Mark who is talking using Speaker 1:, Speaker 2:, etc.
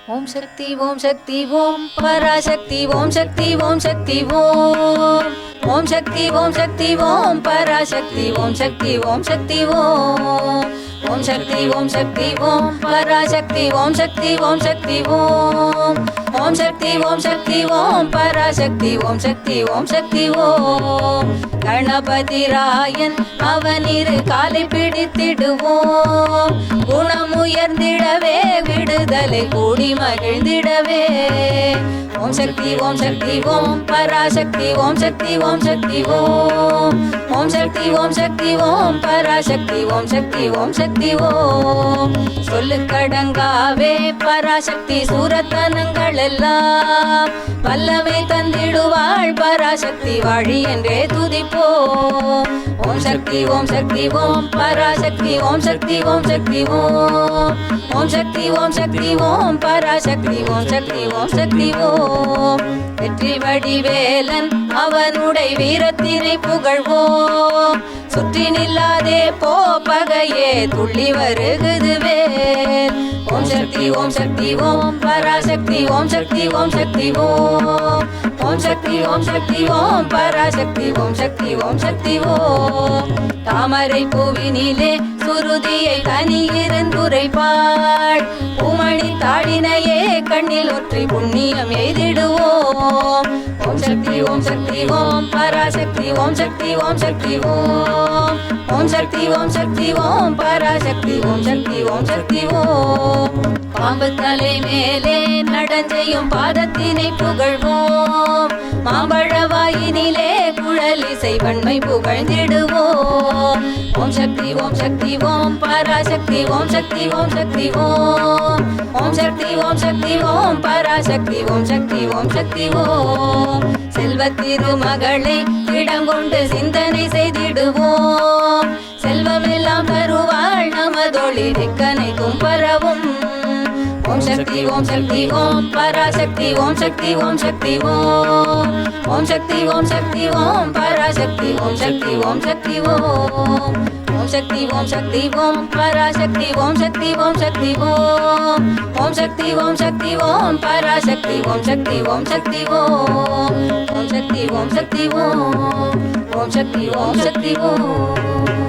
Speaker 1: ஓம் சக்தி ஓம் சக்தி ஓம் பராசக்தி ஓம் சக்தி ஓம் சக்தி ஓம் ஓம் சக்தி ஓம் சக்தி ஓம் பராசக்தி ஓம் சக்தி ஓம் சக்தி ஓம் ஓம் சக்தி ஓம் சக்தி ஓம் பராசக்தி ஓம் சக்தி ஓம் சக்தி ஓம் ஓம் சக்தி ஓம் சக்தி ஓம் பராசக்தி ஓம் சக்தி ஓம் சக்தி ஓம் கணபதி ராயன் அவனிரு காலை பிடித்திடுவோம் குணமுயர்ந்திடவே விடுதலை கூடி மகிழ்ந்திடவே ஓம் சக்தி ஓம் சக்தி ஓம் பராசக்தி ஓம் சக்தி ஓம் சக்தி ஓம் ஓம் சக்தி ஓம் சக்தி ஓம் பராசக்தி ஓம் சக்தி ஓம் சக்தி ஓம் சொல்லு கடங்காவே பராசக்தி சூரத்தனங்கள் எல்லாம் வல்லமை தந்திடுவாள் பராசக்தி வாழி என்றே துதிப்போம் ஓம் சக்தி ஓம் சக்தி ஓம் பராசக்தி ஓம் சக்தி ஓம் சக்தி ஓம் ஓம் சக்தி ஓம் சக்தி ஓம் பராசக்தி ஓம் சக்தி ஓம் சக்தி ஓம் வெற்றி வடிவேலன் அவனுடைய வீரத்தினை புகழ்வோம் சுற்றி நில்லாதே போ பகையே துள்ளி வருகுது வேல் ஓம் சக்தி ஓம் சக்தி ஓம் பராசக்தி ஓம் சக்தி ஓம் சக்தி ஓம் ஓம் சக்தி ஓம் சக்தி ஓம் பராசக்தி ஓம் சக்தி ஓம் சக்தி ஓம் தாமரை பூவினிலே சுருதியை தனியிருந்துரைப்பாள் பூமணி தாளினையே கண்ணில் ஒற்றி புண்ணியம் எய்திடுவோம் ஓம் சக்தி ஓம் சக்தி ஓம் பராசக்தி ஓம் சக்தி ஓம் சக்தி ஓம் ஓம் சக்தி ஓம் சக்தி ஓம் பராசக்தி ஓம் சக்தி ஓம் சக்தி ஓம் பாம்பு தலை மேலே நடஞ்செய்யும் பாதத்தினை புகழ்வோம் மாம்பழவாயினிலே குழலிசை வன்மை புகழ்ந்திடுவோம் ஓம் சக்தி ஓம் சக்தி ஓம் பராசக்தி ஓம் சக்தி ஓம் சக்தி ஓம் ஓம் சக்தி ஓம் சக்தி ஓம் பராசக்தி ஓம் சக்தி ஓம் சக்தி ஓம் செல்வத்திருமகளை இடங்கொண்டு சிந்தனை செய்திடுவோம் செல்வமெல்லாம் தருவாள் நமதொழி திக்கனை கும்பரவும் ஓம் சக்தி ஓம் சக்தி ஓம் பராசக்தி ஓம் சக்தி ஓம் சக்தி ஓம் ஓம் சக்தி ஓம் சக்தி ஓம் பராசக்தி ஓம் சக்தி ஓம் சக்தி ஓம் ஓம் சக்தி ஓம் சக்தி ஓம் பராசக்தி ஓம் சக்தி ஓம் சக்தி ஓம் ஓம் சக்தி ஓம் சக்தி ஓம் பராசக்தி ஓம் சக்தி ஓம் சக்தி ஓம் ஓம் சக்தி ஓம் சக்தி ஓம் ஓம் சக்தி ஓம் சக்தி ஓம்